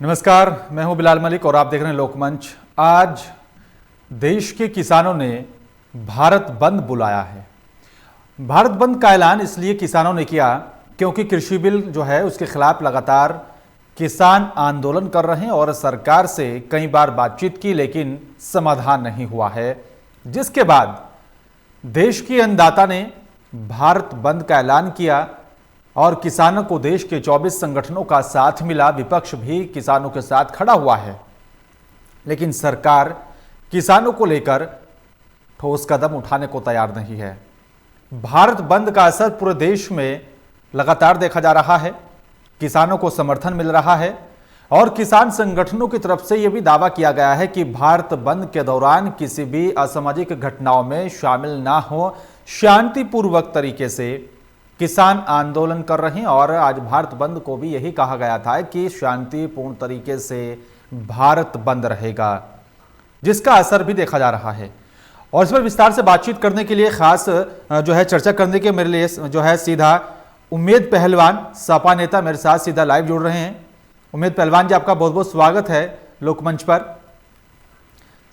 नमस्कार, मैं हूं बिलाल मलिक और आप देख रहे हैं लोकमंच। आज देश के किसानों ने भारत बंद बुलाया है। भारत बंद का ऐलान इसलिए किसानों ने किया क्योंकि कृषि बिल जो है उसके खिलाफ लगातार किसान आंदोलन कर रहे हैं और सरकार से कई बार बातचीत की लेकिन समाधान नहीं हुआ है, जिसके बाद देश के अन्नदाता ने भारत बंद का ऐलान किया और किसानों को देश के 24 संगठनों का साथ मिला। विपक्ष भी किसानों के साथ खड़ा हुआ है, लेकिन सरकार किसानों को लेकर ठोस कदम उठाने को तैयार नहीं है। भारत बंद का असर पूरे देश में लगातार देखा जा रहा है। किसानों को समर्थन मिल रहा है और किसान संगठनों की तरफ से यह भी दावा किया गया है कि भारत बंद के दौरान किसी भी असामाजिक घटनाओं में शामिल ना हो, शांतिपूर्वक तरीके से किसान आंदोलन कर रहे हैं। और आज भारत बंद को भी यही कहा गया था कि शांतिपूर्ण तरीके से भारत बंद रहेगा, जिसका असर भी देखा जा रहा है। और इस पर विस्तार से बातचीत करने के लिए खास जो है चर्चा करने के मेरे लिए जो है सीधा उम्मेद पहलवान सपा नेता मेरे साथ सीधा लाइव जुड़ रहे हैं। उम्मेद पहलवान जी, आपका बहुत बहुत स्वागत है लोकमंच पर।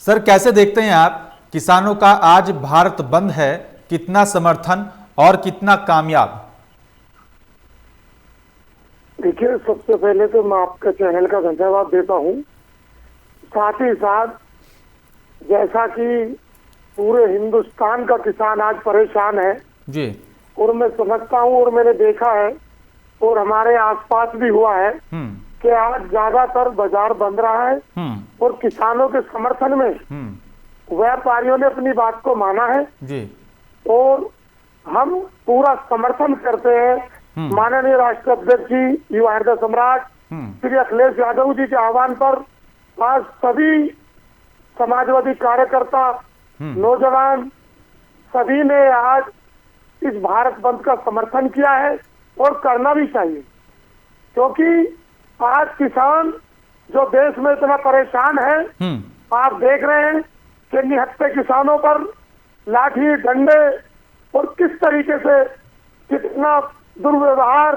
सर, कैसे देखते हैं आप किसानों का आज भारत बंद है, कितना समर्थन और कितना कामयाब? देखिए, सबसे पहले तो मैं आपके चैनल का धन्यवाद देता हूं। साथ ही साथ जैसा कि पूरे हिंदुस्तान का किसान आज परेशान है जी, और मैं समझता हूं और मैंने देखा है और हमारे आसपास भी हुआ है कि आज ज्यादातर बाजार बंद रहा है और किसानों के समर्थन में व्यापारियों ने अपनी बात को माना है जी, और हम पूरा समर्थन करते हैं माननीय राष्ट्राध्यक्ष जी, युवा हृदय सम्राट श्री अखिलेश यादव जी के आह्वान पर आज सभी समाजवादी कार्यकर्ता, नौजवान सभी ने आज इस भारत बंद का समर्थन किया है और करना भी चाहिए, क्योंकि आज किसान जो देश में इतना परेशान है, आप देख रहे हैं कि निहत्थे किसानों पर लाठी डंडे और किस तरीके से कितना दुर्व्यवहार,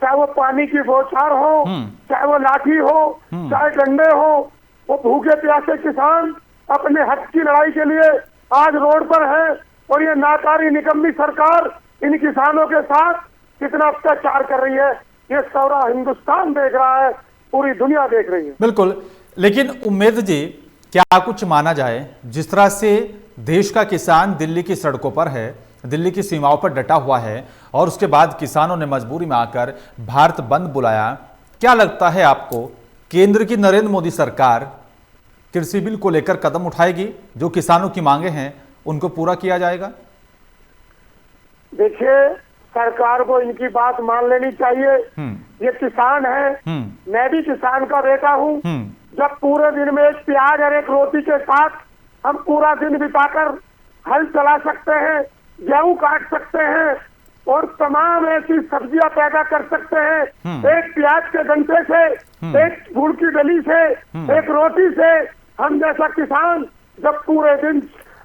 चाहे वो पानी की बौछार हो, चाहे वो लाठी हो, चाहे डंडे हो, वो भूखे प्यासे किसान अपने हक की लड़ाई के लिए आज रोड पर है। और ये नाकारी निकम्मी सरकार इन किसानों के साथ कितना अत्याचार कर रही है, ये सारा हिंदुस्तान देख रहा है, पूरी दुनिया देख रही है। बिल्कुल, लेकिन उम्मेद जी, क्या कुछ माना जाए जिस तरह से देश का किसान दिल्ली की सड़कों पर है, दिल्ली की सीमाओं पर डटा हुआ है और उसके बाद किसानों ने मजबूरी में आकर भारत बंद बुलाया। क्या लगता है आपको, केंद्र की नरेंद्र मोदी सरकार कृषि बिल को लेकर कदम उठाएगी? जो किसानों की मांगे हैं उनको पूरा किया जाएगा? देखिए, सरकार को इनकी बात मान लेनी चाहिए। ये किसान है, मैं भी किसान का बेटा हूँ। जब पूरे दिन में एक प्याज और एक रोटी के साथ हम पूरा दिन बिताकर हल चला सकते हैं, गेहूं काट सकते हैं और तमाम ऐसी सब्जियां पैदा कर सकते हैं, एक प्याज के डंडे से, एक गुड़ की डली से, एक रोटी से, हम जैसा किसान जब पूरे दिन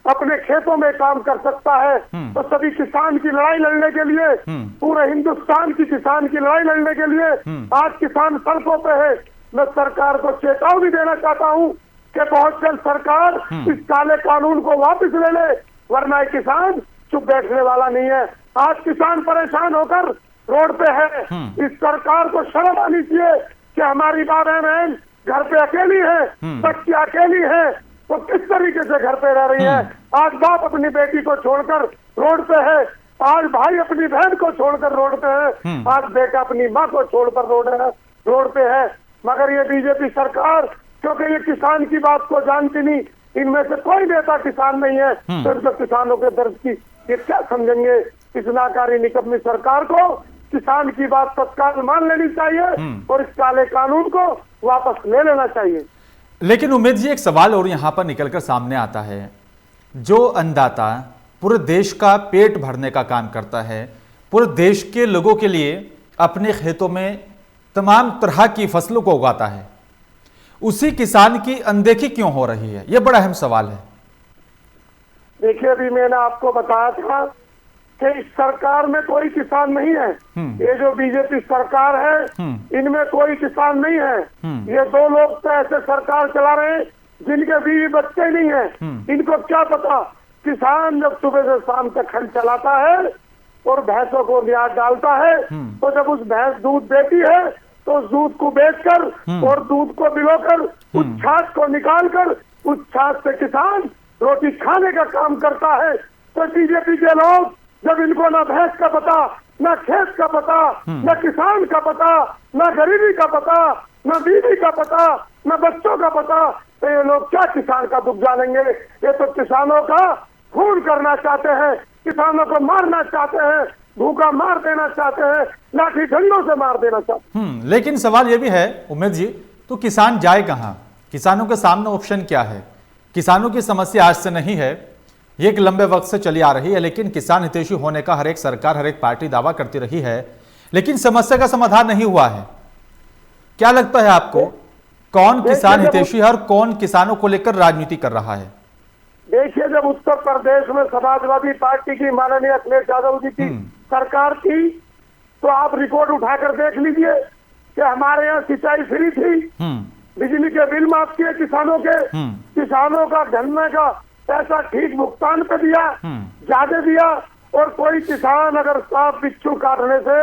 अपने खेतों में काम कर सकता है, तो सभी किसान की लड़ाई लड़ने के लिए, पूरे हिंदुस्तान की किसान की लड़ाई लड़ने के लिए आज किसान सड़कों पे है। मैं सरकार को चेतावनी देना चाहता हूँ कि बहुत जल्द सरकार इस काले कानून को वापस ले ले, वरना किसान चुप बैठने वाला नहीं है। आज किसान परेशान होकर रोड पे है। इस सरकार को शर्म आनी चाहिए कि हमारी माँ बहन घर पे अकेली है, बच्ची अकेली है, वो किस तरीके से घर पे रह रही है। आज बाप अपनी बेटी को छोड़कर रोड पे है, आज भाई अपनी बहन को छोड़कर रोड पे है, आज बेटा अपनी माँ को छोड़कर रोड पे है। मगर ये बीजेपी सरकार, क्योंकि ये किसान की बात को जानती नहीं, इनमें से कोई नेता किसान नहीं है, तो इनको किसानों के दर्द की ये क्या समझेंगे। इस नाकारी निकम्मी सरकार को किसान की बात तत्काल मान लेनी चाहिए और इस काले कानून को वापस ले लेना चाहिए। लेकिन उम्मीद जी, एक सवाल और यहां पर निकलकर सामने आता है। जो अन्नदाता पूरे देश का पेट भरने का काम करता है, पूरे देश के लोगों के लिए अपने खेतों में तमाम तरह की फसलों को उगाता है, उसी किसान की अनदेखी क्यों हो रही है? यह बड़ा अहम सवाल है। देखिए, अभी मैंने आपको बताया था कि इस सरकार में कोई किसान नहीं है। ये जो बीजेपी सरकार है इनमें कोई किसान नहीं है। ये दो लोग तो ऐसे सरकार चला रहे हैं जिनके बीवी बच्चे नहीं है। इनको क्या पता किसान जब सुबह से शाम तक हल चलाता है और भैंसों को ब्याज डालता है, तो जब उस भैंस दूध देती है तो उस दूध को बेचकर और दूध को भिगोकर उस छाछ को निकालकर उस छाछ से किसान रोटी खाने का काम करता है। तो बीजेपी के लोग जब इनको ना भैंस का पता, ना खेत का पता, ना किसान का पता, ना गरीबी का पता, ना बीवी का पता, ना बच्चों का पता, तो ये लोग क्या किसान का दुख जानेंगे। ये तो किसानों का खून करना चाहते हैं, किसानों को मारना चाहते हैं, भूखा मार देना चाहते हैं, लाठी डंडों से मार देना चाहते हैं। लेकिन सवाल यह भी है उमेश जी, तो किसान जाए कहां? किसानों के सामने ऑप्शन क्या है? किसानों की समस्या आज से नहीं है, ये एक लंबे वक्त से चली आ रही है, लेकिन किसान हितैषी होने का हर एक सरकार, हर एक पार्टी दावा करती रही है, लेकिन समस्या का समाधान नहीं हुआ है। क्या लगता है आपको, कौन किसान हितैषी है और कौन किसानों को लेकर राजनीति कर रहा है? देखिए, जब उत्तर प्रदेश में समाजवादी पार्टी की माननीय अखिलेश यादव जी की सरकार थी, तो आप रिकॉर्ड उठाकर देख लीजिए कि हमारे यहाँ सिंचाई फ्री थी, बिजली के बिल माफ किए किसानों के, किसानों का गन्ने का पैसा ठीक भुगतान पे दिया, ज्यादा दिया, और कोई किसान अगर सांप बिच्छू काटने से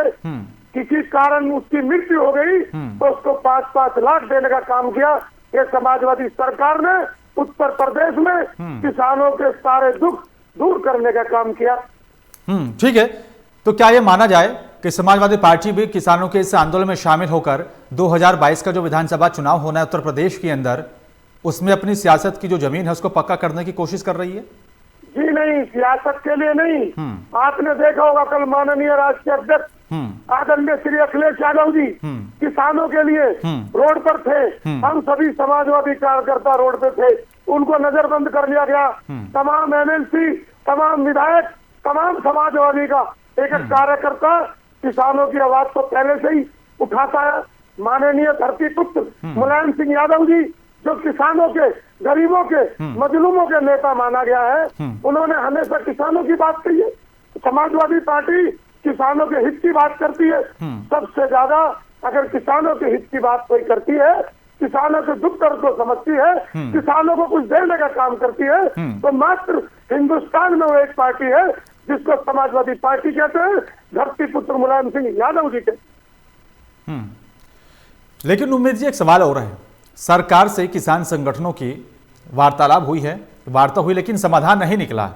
किसी कारण उसकी मृत्यु हो गई तो उसको 5-5 लाख देने का काम किया। ये समाजवादी सरकार ने उत्तर प्रदेश में किसानों के सारे दुख दूर करने का काम किया। ठीक है, तो क्या यह माना जाए कि समाजवादी पार्टी भी किसानों के इस आंदोलन में शामिल होकर 2022 का जो विधानसभा चुनाव होना है उत्तर प्रदेश के अंदर, उसमें अपनी सियासत की जो जमीन है उसको पक्का करने की कोशिश कर रही है? जी नहीं, सियासत के लिए नहीं। आपने देखा होगा कल माननीय राष्ट्रीय अध्यक्ष आदरणीय श्री अखिलेश यादव जी किसानों के लिए रोड पर थे। हम सभी समाजवादी कार्यकर्ता रोड पे थे, उनको नजरबंद कर लिया गया। तमाम एमएलसी, तमाम विधायक, तमाम समाजवादी का एक एक कार्यकर्ता किसानों की आवाज को पहले से ही उठाता है। माननीय धरती पुत्र मुलायम सिंह यादव जी, जो किसानों के, गरीबों के, मजलूमों के नेता माना गया है, उन्होंने हमेशा किसानों की बात कही है। समाजवादी पार्टी किसानों के हित की बात करती है। सबसे ज्यादा अगर किसानों के हित की बात कोई करती है, किसानों के दुख दर्द को समझती है, किसानों को कुछ देने का काम करती है, तो मात्र हिंदुस्तान में वो एक पार्टी है जिसको समाजवादी पार्टी कहते हैं, धरती पुत्र मुलायम सिंह यादव जी के। लेकिन उमेश जी, एक सवाल और है, सरकार से किसान संगठनों की वार्तालाप हुई है, वार्ता हुई, लेकिन समाधान नहीं निकला।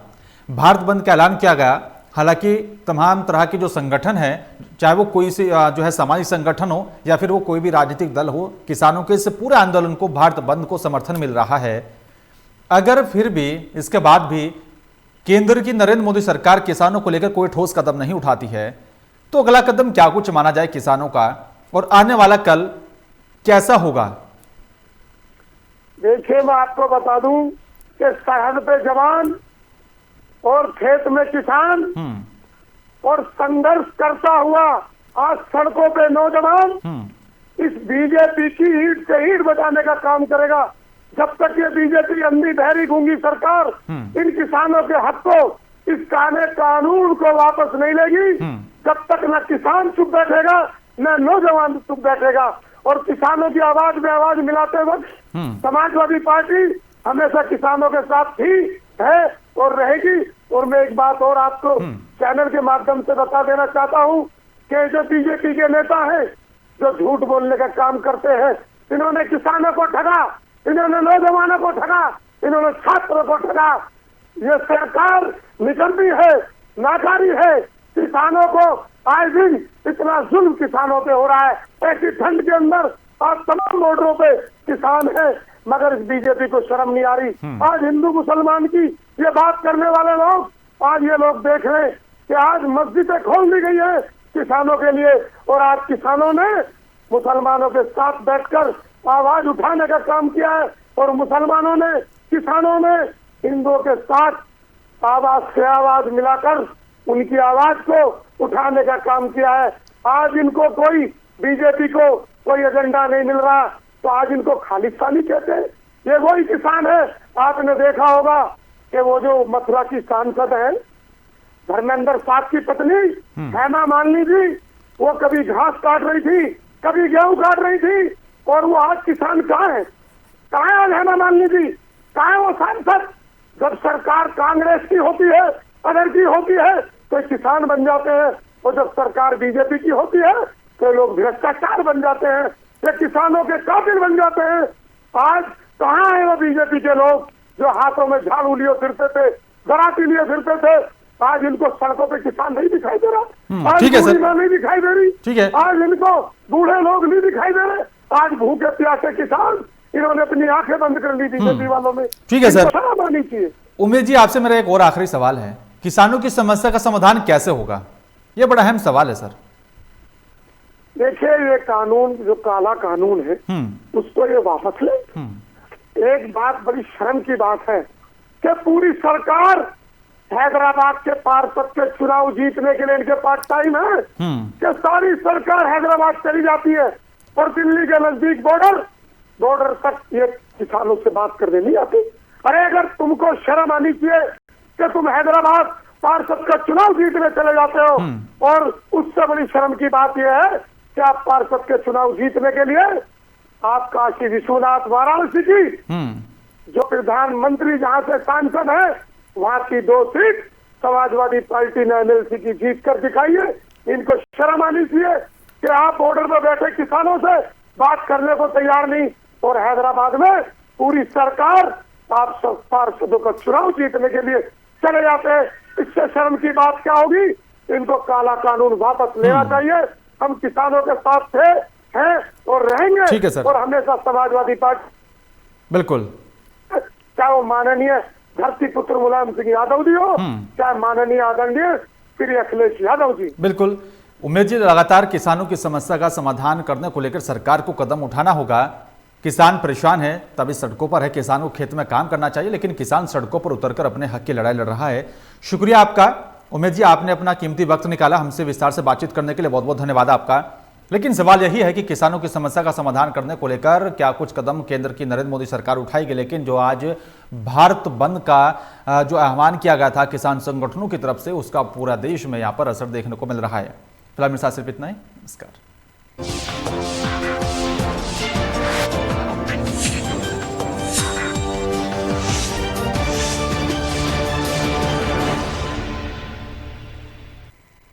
भारत बंद का ऐलान किया गया, हालांकि तमाम तरह के जो संगठन है, चाहे वो कोई से जो है सामाजिक संगठन हो या फिर वो कोई भी राजनीतिक दल हो, किसानों के इस पूरे आंदोलन को, भारत बंद को समर्थन मिल रहा है। अगर फिर भी इसके बाद भी केंद्र की नरेंद्र मोदी सरकार किसानों को लेकर कोई ठोस कदम नहीं उठाती है, तो अगला कदम क्या कुछ माना जाए किसानों का, और आने वाला कल कैसा होगा? देखिए, मैं आपको बता दूं कि सरहद पे जवान और खेत में किसान और संघर्ष करता हुआ आज सड़कों पे नौजवान इस बीजेपी की ईंट से ईंट बचाने का काम करेगा। जब तक ये बीजेपी अंधी बहरी गूंगी सरकार इन किसानों के हक को, इस कानून को वापस नहीं लेगी, जब तक न किसान चुप बैठेगा न नौजवान चुप बैठेगा। और किसानों की आवाज में आवाज मिलाते वक्त समाजवादी पार्टी हमेशा किसानों के साथ थी, है और रहेगी। और मैं एक बात और आपको चैनल के माध्यम से बता देना चाहता हूँ कि जो बीजेपी के नेता हैं, जो झूठ बोलने का काम करते हैं, इन्होंने किसानों को ठगा, इन्होंने नौजवानों को ठगा, इन्होंने छात्रों को ठगा। ये सरकार निकम्मी है, नाकारी है। किसानों को आए दिन इतना जुल्म किसानों पे हो रहा है। ऐसी ठंड के अंदर आज तमाम बॉर्डरों पे किसान है, मगर इस बीजेपी को शर्म नहीं आ रही। आज हिंदू मुसलमान की ये बात करने वाले लोग, आज ये लोग देख रहे हैं कि आज मस्जिदें खोल दी गई है किसानों के लिए, और आज किसानों ने मुसलमानों के साथ बैठकर आवाज उठाने का काम किया है, और मुसलमानों ने, किसानों ने हिंदुओं के साथ आवाज से आवाज मिलाकर उनकी आवाज को उठाने का काम किया है। आज इनको कोई, बीजेपी को कोई एजेंडा नहीं मिल रहा, तो आज इनको खालिस्तानी कहते हैं। ये वही किसान है, आपने देखा होगा कि वो जो मथुरा की सांसद है, धर्मेंद्र साहब की पत्नी हेमा मालिनी जी, वो कभी घास काट रही थी, कभी गेहूं काट रही थी, और वो आज किसान कहाँ है? कहाँ है आज हेमा मालिनी जी? कहाँ है वो सांसद? जब सरकार कांग्रेस की होती है, अदर की होती है, तो किसान बन जाते हैं, और जब सरकार बीजेपी की होती है तो लोग भ्रष्टाचार बन जाते हैं, ये किसानों के कातिल बन जाते हैं। आज कहाँ है वो बीजेपी के लोग जो हाथों में झाड़ू लिए फिरते थे, दराती लिए फिरते थे? आज इनको सड़कों पे किसान नहीं दिखाई दे रहा, आज ठीक है सर, बूढ़ी माँ नहीं दिखाई दे रही, ठीक है, आज इनको बूढ़े लोग नहीं दिखाई दे रहे, आज भूखे प्यासे किसान, इन्होंने अपनी आंखें बंद कर ली बीजेपी वालों में। ठीक है सर, शर्म आनी चाहिए। उमेश जी आपसे मेरा एक और आखिरी सवाल है, किसानों की समस्या का समाधान कैसे होगा? यह बड़ा अहम सवाल है सर। देखिए, ये कानून जो काला कानून है उसको ये वापस ले। एक बात बड़ी शर्म की बात है कि पूरी सरकार हैदराबाद के पार्षद के चुनाव जीतने के लिए इनके पास टाइम है कि सारी सरकार हैदराबाद चली जाती है और दिल्ली के नजदीक बॉर्डर तक ये किसानों से बात करने नहीं आती। अरे अगर तुमको शर्म आनी चाहिए कि तुम हैदराबाद पार्षद का चुनाव जीतने चले जाते हो, और उससे बड़ी शर्म की बात यह है कि आप पार्षद के चुनाव जीतने के लिए आप काशी विश्वनाथ वाराणसी की जो प्रधानमंत्री जहां से सांसद है वहां की 2 सीट समाजवादी पार्टी ने एमएलसी की जीत कर दिखाई है। इनको शर्म आनी चाहिए कि आप बॉर्डर पर बैठे किसानों से बात करने को तैयार नहीं, और हैदराबाद में पूरी सरकार आप सब पार्षदों का चुनाव जीतने के लिए चले जाते हैं। इससे शर्म की बात क्या होगी? इनको काला कानून वापस लेना चाहिए। हम किसानों के साथ थे, हैं और रहेंगे। ठीक है सर, और हमेशा समाजवादी पार्टी, बिल्कुल, चाहे वो माननीय धरती पुत्र मुलायम सिंह यादव जी हो, चाहे माननीय आदरणीय श्री अखिलेश यादव जी। बिल्कुल उमेश जी, लगातार किसानों की समस्या का समाधान करने को लेकर सरकार को कदम उठाना होगा। किसान परेशान है, तभी सड़कों पर है, किसान को खेत में काम करना चाहिए, लेकिन किसान सड़कों पर उतरकर अपने हक की लड़ाई लड़ रहा है। शुक्रिया आपका उमेश जी, आपने अपना कीमती वक्त निकाला हमसे विस्तार से बातचीत करने के लिए, बहुत बहुत धन्यवाद आपका। लेकिन सवाल यही है कि किसानों की समस्या का समाधान करने को लेकर क्या कुछ कदम केंद्र की नरेंद्र मोदी सरकार उठाएगी? लेकिन जो आज भारत बंद का जो आह्वान किया गया था किसान संगठनों की तरफ से, उसका पूरा देश में यहाँ पर असर देखने को मिल रहा है। फिलहाल मेरे साथ सिर्फ इतना ही। नमस्कार।